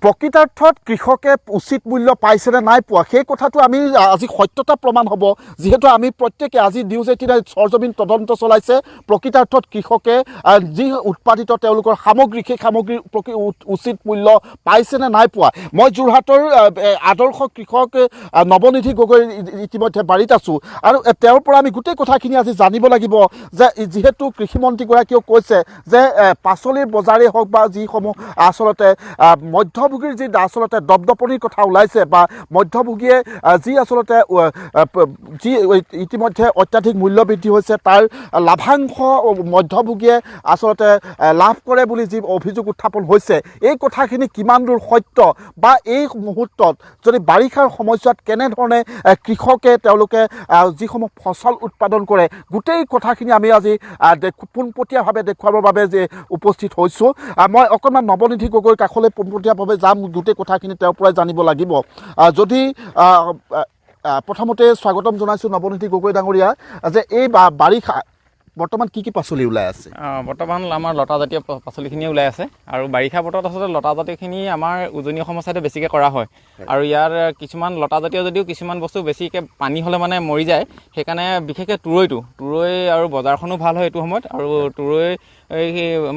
প্ৰকৃতাৰ্থত কৃষকে উচিত মূল্য পাইছেনে নাই পোৱা সেই কথাটো আমি আজি সত্যতা প্ৰমাণ হ'ব যিহেতু আমি প্ৰত্যেকে আজি নিউজ 18 সৰজমিন তদন্ত চলাইছে প্ৰকৃতাৰ্থত কৃষকে যি উৎপাদিত তেওঁলোকৰ সামগ্ৰী সেই সামগ্ৰীৰ উচিত মূল্য পাইছেনে নাই পোৱা মই যোৰহাটৰ আদৰ্শ কৃষক নৱনিধি গগৈ ইতিমধ্যে বাৰীত আছোঁ আৰু তেওঁৰ পৰা আমি গোটেই কথাখিনি আজি জানিব লাগিব যে যিহেতু কৃষিমন্ত্ৰীগৰাকীয়েও কৈছে যে পাচলিৰ বজাৰেই হওক বা যিসমূহ আচলতে মধ্যভোগীৰ যি আচলতে দপদপনিৰ কথা ওলাইছে বা মধ্যভোগীয়ে যি আচলতে যি ইতিমধ্যে অত্যাধিক মূল্য বৃদ্ধি হৈছে তাৰ লাভাংশ মধ্যভোগীয়ে আচলতে লাভ কৰে বুলি যি অভিযোগ উত্থাপন হৈছে এই কথাখিনি কিমান দূৰ সত্য বা এই মুহূৰ্তত যদি বাৰিষাৰ সময়ছোৱাত কেনেধৰণে কৃষকে তেওঁলোকে যিসমূহ ফচল উৎপাদন কৰে গোটেই কথাখিনি আমি আজি পোনপটীয়াভাৱে দেখুৱাবৰ বাবে যে উপস্থিত হৈছোঁ মই অকণমান নৱনিধি গগৈৰ কাষলৈ পোনপটীয়াভাৱে যাম গোটেই কথাখিনি তেওঁৰ পৰাই জানিব লাগিব যদি প্ৰথমতে স্বাগতম জনাইছোঁ নৱনিধি গগৈ ডাঙৰীয়া যে এই বাৰিষা বৰ্তমান কি পাচলি ওলাই আছে বৰ্তমান আমাৰ লতাজাতীয় পাচলিখিনিয়ে ওলাই আছে আৰু বাৰিষা বতৰত আচলতে লতাজাতীয়খিনি আমাৰ উজনি অসমৰ ছাইডে বেছিকৈ কৰা হয় আৰু ইয়াৰ কিছুমান লতাজাতীয় যদিও কিছুমান বস্তু বেছিকৈ পানী হ'লে মানে মৰি যায় সেইকাৰণে বিশেষকৈ তুৰৈ আৰু বজাৰখনো ভাল হয় এইটো সময়ত আৰু তুৰৈ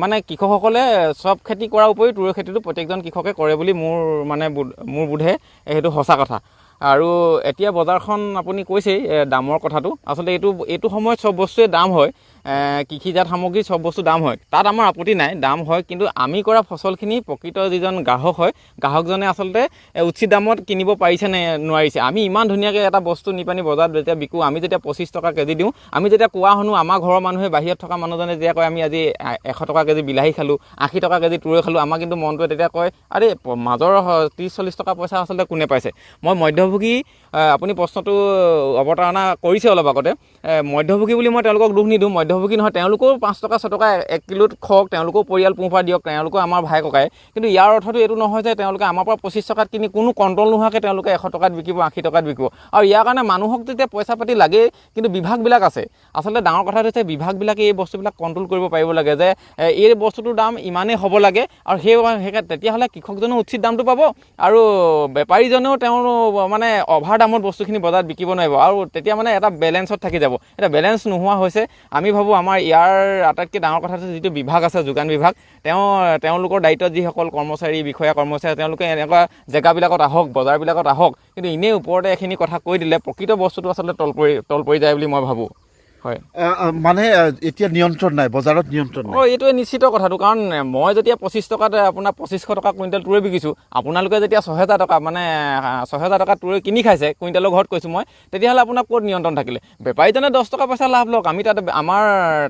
মানে কৃষকসকলে চব খেতি কৰাৰ উপৰিও তুৰৈ খেতিটো প্ৰত্যেকজন কৃষকে কৰে বুলি মোৰ বোধে সেইটো সঁচা কথা আৰু এতিয়া বজাৰখন আপুনি কৈছেই দামৰ কথাটো আচলতে এইটো সময়ত চব বস্তুৱে দাম হয় কৃষিজাত সামগ্ৰী চব বস্তু দাম হয় তাত আমাৰ আপত্তি নাই দাম হয় কিন্তু আমি কৰা ফচলখিনি প্ৰকৃত যিজন গ্ৰাহক হয় গ্ৰাহকজনে আচলতে উচিত দামত কিনিব পাৰিছে নে নোৱাৰিছে আমি ইমান ধুনীয়াকৈ এটা বস্তু নি পানি বজাৰত যেতিয়া বিকোঁ আমি যেতিয়া 25 টকা কেজি দিওঁ আমি যেতিয়া কোৱা শুনো আমাৰ ঘৰৰ মানুহে বাহিৰত থকা মানুহজনে যেতিয়া কয় আমি আজি 100 টকা কেজি বিলাহী খালোঁ 80 টকা কেজি তুৰৈ খালোঁ আমাৰ কিন্তু মনটোৱে তেতিয়া কয় আৰে মাজৰ 30-40 টকা পইচা আচলতে কোনে পাইছে মই মধ্যভোগী আপুনি প্ৰশ্নটো অৱতাৰণা কৰিছে অলপ আগতে মধ্যভোগী বুলি মই তেওঁলোকক দুখ নিদিওঁ মধ্যভোগী নহয় তেওঁলোকেও 5 টকা 6 টকা 1 কিলোত খওক তেওঁলোকেও পৰিয়াল পোহপাল দিয়ক তেওঁলোকেও আমাৰ ভাই ককাই কিন্তু ইয়াৰ অৰ্থটো এইটো নহয় যে তেওঁলোকে আমাৰ পৰা 25 টকাত কিনি কোনো কণ্ট্ৰল নোহোৱাকৈ তেওঁলোকে 100 টকাত বিকিব 80 টকাত বিকিব আৰু ইয়াৰ কাৰণে মানুহক যেতিয়া পইচা পাতি লাগে কিন্তু বিভাগবিলাক আছে আচলতে ডাঙৰ কথা হৈছে বিভাগবিলাকে এই বস্তুবিলাক কণ্ট্ৰল কৰিব পাৰিব লাগে যে এই বস্তুটোৰ দাম ইমানেই হ'ব লাগে আৰু তেতিয়াহ'লে কৃষকজনেও উচিত দামটো পাব আৰু বেপাৰীজনেও তেওঁৰ মানে অভাৰ দামত বস্তুখিনি বজাৰত বিকিব নোৱাৰিব আৰু তেতিয়া মানে এটা বেলেঞ্চত থাকি যাব এটা বেলেঞ্চ নোহোৱা হৈছে আমি ভাবোঁ আমাৰ ইয়াৰ আটাইতকৈ ডাঙৰ কথা হৈছে যিটো বিভাগ আছে যোগান বিভাগ তেওঁলোকৰ দায়িত্বত যিসকল কৰ্মচাৰী বিষয়া কৰ্মচাৰী তেওঁলোকে এনেকুৱা জেগাবিলাকত আহক বজাৰবিলাকত আহক কিন্তু এনেই ওপৰতে এইখিনি কথা কৈ দিলে প্ৰকৃত বস্তুটো আচলতে তল পৰি যায় বুলি মই ভাবোঁ হয় মানে এতিয়া নিয়ন্ত্ৰণ নাই বজাৰত নিয়ন্ত্ৰণ নাই এইটোৱে নিশ্চিত কথাটো কাৰণ মই যেতিয়া 25 টকাত আপোনাৰ 2500 টকা কুইণ্টেল তুৰৈ বিকিছোঁ আপোনালোকে যেতিয়া 6000 টকা মানে 6000 টকা তুৰৈ কিনি খাইছে কুইণ্টেলৰ ঘৰত কৈছোঁ মই তেতিয়াহ'লে আপোনাৰ ক'ত নিয়ন্ত্ৰণ থাকিলে বেপাৰীজনে 10 টকা পইচা লাভ লওক আমি তাত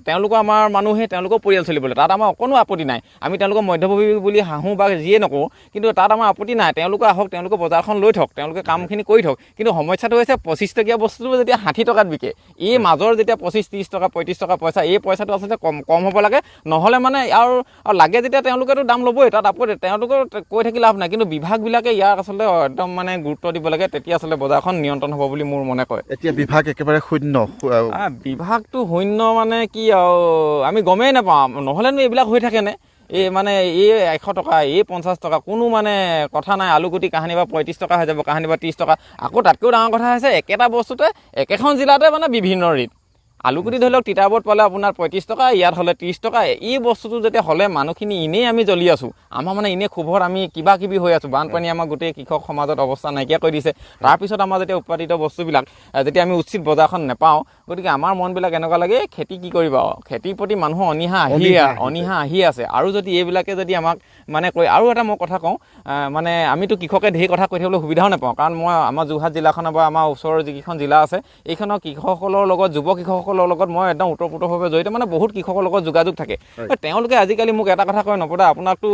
তেওঁলোকৰ আমাৰ মানুহে তেওঁলোকৰ পৰিয়াল চলিবলৈ তাত আমাৰ অকণো আপত্তি নাই আমি তেওঁলোকৰ মধ্যভোগী বুলি হাঁহো বা যিয়ে নকওঁ কিন্তু তাত আমাৰ আপত্তি নাই তেওঁলোকে আহক তেওঁলোকে বজাৰখন লৈ থওক তেওঁলোকে কামখিনি কৰি থওক কিন্তু সমস্যাটো হৈছে 25 টকীয়া বস্তুটো যেতিয়া 60 টকাত বিকে এই মাজৰ যেতিয়া 25-30 টকা 35 টকা পইচা এই পইচাটো আচলতে কম হ'ব লাগে নহ'লে মানে আৰু লাগে যেতিয়া তেওঁলোকেতো দাম ল'বই তাত আপত্তি তেওঁলোকৰ কৈ থাকি লাভ নাই কিন্তু বিভাগবিলাকে ইয়াক আচলতে একদম মানে গুৰুত্ব দিব লাগে তেতিয়া আচলতে বজাৰখন নিয়ন্ত্ৰণ হ'ব বুলি মোৰ মনে কয় এতিয়া বিভাগ একেবাৰে শূন্য বিভাগটো শূন্য মানে কি আৰু আমি গমেই নাপাওঁ নহ'লেনো এইবিলাক হৈ থাকেনে মানে এই 100 টকা এই 50 টকা কোনো মানে কথা নাই আলুগুটি কাহানি বা 35 টকা হৈ যাব কাহানি বা 30 টকা আকৌ তাতকৈও ডাঙৰ কথা হৈছে একেটা বস্তুতে একেখন জিলাতে মানে বিভিন্ন ৰেট আলুগুটি ধৰি লওক তিতাবৰত পালে আপোনাৰ 35 টকা ইয়াত হ'লে 30 টকা এই বস্তুটো যেতিয়া হ'লে মানুহখিনি এনেই আমি জ্বলি আছোঁ আমাৰ মানে এনেই ক্ষোভত আমি কিবা কিবি হৈ আছোঁ বানপানী আমাৰ গোটেই কৃষক সমাজত অৱস্থা নাইকিয়া কৰি দিছে তাৰপিছত আমাৰ যেতিয়া উৎপাদিত বস্তুবিলাক যেতিয়া আমি উচিত বজাৰখন নেপাওঁ গতিকে আমাৰ মনবিলাক এনেকুৱা লাগে খেতি কি কৰিবা খেতিৰ প্ৰতি মানুহৰ অনীহা আহি আছে আৰু যদি এইবিলাকে যদি আমাক মানে কৈ আৰু এটা মই কথা কওঁ মানে আমিতো কৃষকে ঢেৰ কথা কৈ থাকিবলৈ সুবিধাও নাপাওঁ কাৰণ মই আমাৰ যোৰহাট জিলাখনৰ বা আমাৰ ওচৰৰ যিকেইখন জিলা আছে এইখনৰ কৃষকসকলৰ লগত যুৱ কৃষকসকলৰ লগত মই একদম ওতঃপ্ৰোতভাৱে জড়িত মানে বহুত কৃষকৰ লগত যোগাযোগ থাকে তেওঁলোকে আজিকালি মোক এটা কথা কয় নপদা আপোনাকতো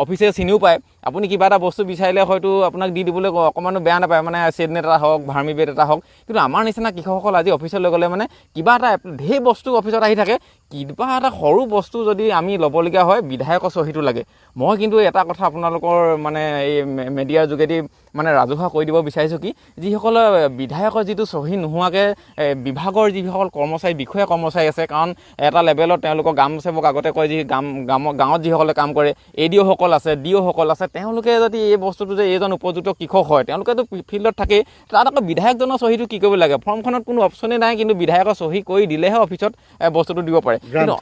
অফিচে চিনিও পায় আপুনি কিবা এটা বস্তু বিচাৰিলে হয়তো আপোনাক দি দিবলৈ অকণমানো বেয়া নাপায় মানে চেডনেট এটা হওক ভাৰ্মি বেড এটা হওক কিন্তু আমাৰ নিচিনা কৃষকসকল আজি অফিচলৈ গ'লে মানে কিবা এটা ঢেৰ বস্তু অফিচত আহি থাকে কিবা এটা সৰু বস্তু যদি আমি ল'বলগীয়া হয় বিধায়কৰ চহীটো লাগে। মই কিন্তু এটা কথা আপোনালোকৰ মানে এই মিডিয়াৰ যোগেদি মানে ৰাজহুৱা কৈ দিব বিচাৰিছোঁ কি, যিসকলে বিধায়কৰ যিটো চহী নোহোৱাকৈ বিভাগৰ যিসকল কৰ্মচাৰী বিষয়া কৰ্মচাৰী আছে, কাৰণ এটা লেভেলত তেওঁলোকৰ গ্ৰাম সেৱক আগতে কয় যি গাঁৱত যিসকলে কাম কৰে ADO সকল আছে DO সকল আছে, তেওঁলোকে যদি এই বস্তুটো যে এইজন উপযুক্ত কৃষক হয় তেওঁলোকেতো ফিল্ডত থাকেই, তাত আকৌ বিধায়কজনৰ চহীটো কি কৰিব লাগে? ফৰ্মখনত কোনো অপশ্যনেই নাই, কিন্তু বিধায়কৰ চহী কৰি দিলেহে অফিচত বস্তুটো দিব পাৰে, কিন্তু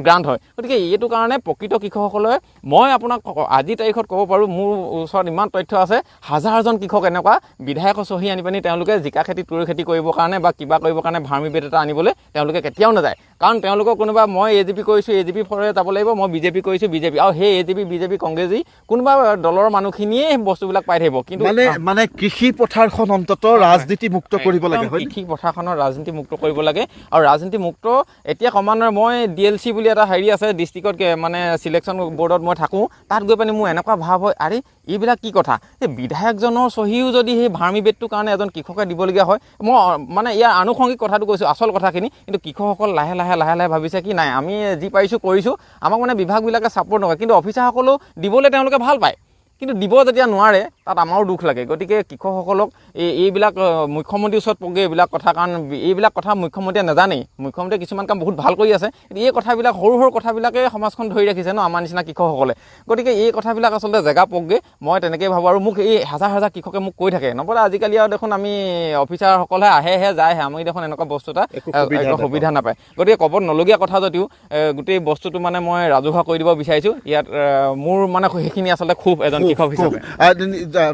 গ্ৰাণ্ট হয়। গতিকে এইটো কাৰণে প্ৰকৃত কৃষকসকলে মই আপোনাক আজিৰ তাৰিখত ক'ব পাৰোঁ, মোৰ ওচৰত ইমান তথ্য আছে, হাজাৰজন কৃষক এনেকুৱা বিধায়কৰ চহী আনি পিনি তেওঁলোকে জিকা খেতি তুঁহ খেতি কৰিবৰ কাৰণে বা কিবা কৰিবৰ কাৰণে ভাৰ্মি বেট এটা আনিবলৈ তেওঁলোকে কেতিয়াও নাযায়। কাৰণ তেওঁলোকৰ কোনোবা মই AGP কৰিছোঁ AGP ফৰে যাব লাগিব, মই BJP কৰিছোঁ BJP, আৰু সেই AGP BJP কংগ্ৰেছী কোনোবা দলৰ মানুহখিনিয়ে বস্তুবিলাক পাই থাকিব। কিন্তু মানে কৃষি পথাৰখন অন্তত ৰাজনীতি মুক্ত কৰিব লাগে, কৃষি পথাৰখনৰ ৰাজনীতি মুক্ত কৰিব লাগে। আৰু ৰাজনীতি মুক্ত এতিয়া ক্ৰমান্বয়ে মই DLC বুলি এটা হেৰি আছে ডিষ্ট্ৰিক্টত মানে চিলেকশ্যন বৰ্ডত মই থাকোঁ, তাত গৈ পিনি মোৰ এনেকুৱা ভাৱ হয়, আৰে এইবিলাক কি কথা, এই বিধায়কজনৰ চহীও যদি সেই ভাৰ্মি বেটটোৰ কাৰণে এজন কৃষকে দিবলগীয়া হয়। মই মানে ইয়াৰ আনুষংগিক কথাটো কৈছোঁ, আচল কথাখিনি। কিন্তু কৃষকসকল লাহে লাহে ভাবিছে কি নাই আমি যি পাৰিছোঁ কৰিছোঁ, আমাক মানে বিভাগবিলাকে ছাপোৰ্ট নকৰে, কিন্তু অফিচাৰসকলেও দিবলৈ তেওঁলোকে ভাল পায়, কিন্তু দিব যেতিয়া নোৱাৰে তাত আমাৰো দুখ লাগে। গতিকে কৃষকসকলক এইবিলাক মুখ্যমন্ত্ৰীৰ ওচৰত পগে এইবিলাক কথা, কাৰণ এইবিলাক কথা মুখ্যমন্ত্ৰীয়ে নাজানেই। মুখ্যমন্ত্ৰীয়ে কিছুমান কাম বহুত ভাল কৰি আছে, কিন্তু এই কথাবিলাক সৰু কথাবিলাকে সমাজখন ধৰি ৰাখিছে ন আমাৰ নিচিনা কৃষকসকলে। গতিকে এই কথাবিলাক আচলতে জেগা পগে, মই তেনেকৈ ভাবোঁ। আৰু মোক এই হাজাৰ কৃষকে মোক কৈ থাকে, নবলে আজিকালি আৰু দেখোন আমি অফিচাৰসকলে আহেহে যায়হে, আমি দেখোন এনেকুৱা বস্তু এটা সুবিধা নাপায়। গতিকে ক'ব নলগীয়া কথা যদিও গোটেই বস্তুটো মানে মই ৰাজহুৱা কৰি দিব বিচাৰিছোঁ। ইয়াত মোৰ মানে সেইখিনি আচলতে খুব এজন কৃষক হিচাপে।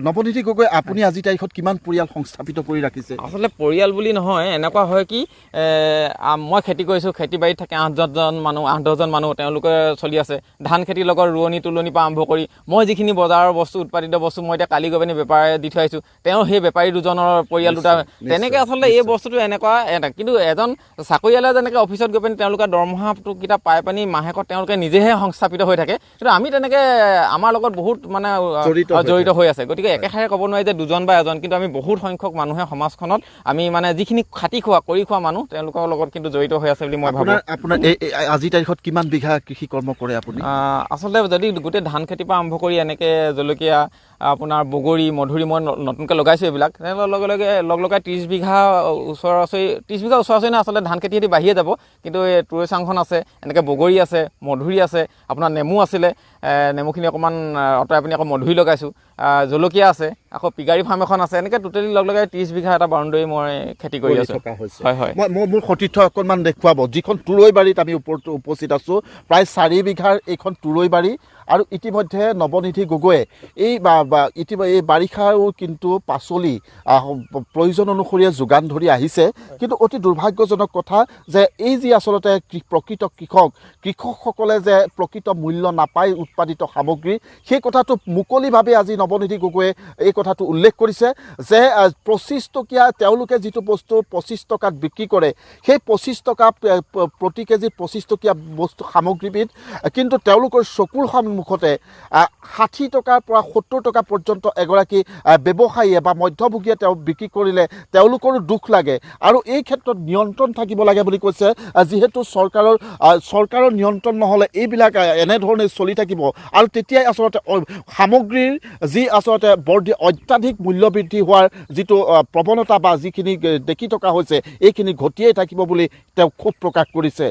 নৱনীতি গগৈ, আপুনি আজি তাৰিখত কিমান পৰিয়াল সংস্থাপিত কৰি ৰাখিছে? আচলতে পৰিয়াল বুলি নহয়, এনেকুৱা হয় কি মই খেতি কৰিছোঁ, খেতি বাৰীত থাকে 8-10জন মানুহ তেওঁলোকে চলি আছে। ধান খেতিৰ লগত ৰোৱনী তোলনিৰ পৰা আৰম্ভ কৰি মই যিখিনি বজাৰৰ বস্তু উৎপাদিত বস্তু মই এতিয়া কালি গৈ পিনি বেপাৰী দি থৈ আহিছোঁ, তেওঁ সেই বেপাৰী দুজনৰ পৰিয়াল দুটা। তেনেকৈ আচলতে এই বস্তুটো এনেকুৱা এটা, কিন্তু এজন চাকৰিয়ালে যেনেকৈ অফিচত গৈ পিনি তেওঁলোকে দৰমহাকেইটা পাই পিনি মাহেকত তেওঁলোকে নিজেহে সংস্থাপিত হৈ থাকে, কিন্তু আমি তেনেকৈ আমাৰ লগত বহুত মানে জড়িত হৈ আছে। গতিকে একেষাৰে ক'ব নোৱাৰি যে দুজন বা এজন, কিন্তু আমি বহুত সংখ্যক মানুহে সমাজখনত আমি মানে যিখিনি খাটি কৰি খোৱা মানুহ তেওঁলোকৰ লগত কিন্তু জড়িত হৈ আছে বুলি মই ভাবোঁ। আপোনাৰ আজি তাৰিখত কিমান বিঘা কৃষি কৰ্ম কৰে আপুনি? আচলতে যদি গোটেই ধান খেতিৰ পৰা আৰম্ভ কৰি এনেকৈ জলকীয়া, আপোনাৰ বগৰী, মধুৰি মই নতুনকৈ লগাইছোঁ এইবিলাক, লগ লগাই 30 বিঘা ওচৰা-ওচৰি নহয়, আচলতে ধান খেতি বাঢ়িয়ে যাব। কিন্তু এই তুৰৈ চাংখন আছে, এনেকৈ বগৰী আছে, মধুৰি আছে, আপোনাৰ নেমু আছিলে, নেমুখিনি অকণমান আঁতৰাই পিনি আকৌ মধুৰি লগাইছোঁ, জলকীয়া আছে, আকৌ পিগাৰী ফাৰ্ম এখন আছে, এনেকৈ টোটেলি লগ লগাই 30 বিঘা এটা বাউণ্ডেৰী মই খেতি কৰি আছোঁ। হয়। মোৰ সতীৰ্থ অকণমান দেখুৱাব, যিখন তুৰৈবাৰীত আমি উপস্থিত আছোঁ, প্ৰায় 4 বিঘাৰ এইখন তুৰৈবাৰী। আৰু ইতিমধ্যে নৱনীতি গগৈয়ে এই বাৰিষাৰো কিন্তু পাচলি প্ৰয়োজন অনুসৰিয়ে যোগান ধৰি আহিছে। কিন্তু অতি দুৰ্ভাগ্যজনক কথা যে এই যি আচলতে প্ৰকৃত কৃষকসকলে যে প্ৰকৃত মূল্য নাপায় উৎপাদিত সামগ্ৰী, সেই কথাটো মুকলিভাৱে আজি নৱনীতি গগৈয়ে এই কথাটো উল্লেখ কৰিছে যে 25 টকীয়া তেওঁলোকে যিটো বস্তু 25 টকাত বিক্ৰী কৰে, সেই 25 টকা প্ৰতি কেজিত 25 টকীয়া বস্তু সামগ্ৰীবিধ কিন্তু তেওঁলোকৰ চকুৰ মুখতে 60 টকাৰ পৰা 70 টকা পৰ্যন্ত এগৰাকী ব্যৱসায়ীয়ে বা মধ্যভোগীয়ে তেওঁ বিক্ৰী কৰিলে তেওঁলোকৰো দুখ লাগে। আৰু এই ক্ষেত্ৰত নিয়ন্ত্ৰণ থাকিব লাগে বুলি কৈছে, যিহেতু চৰকাৰৰ নিয়ন্ত্ৰণ নহ'লে এইবিলাক এনেধৰণে চলি থাকিব। আৰু তেতিয়াই আচলতে সামগ্ৰীৰ যি আচলতে অত্যাধিক মূল্যবৃদ্ধি হোৱাৰ যিটো প্ৰৱণতা বা যিখিনি দেখি থকা হৈছে, এইখিনি ঘটিয়েই থাকিব বুলি তেওঁ ক্ষোভ প্ৰকাশ কৰিছে।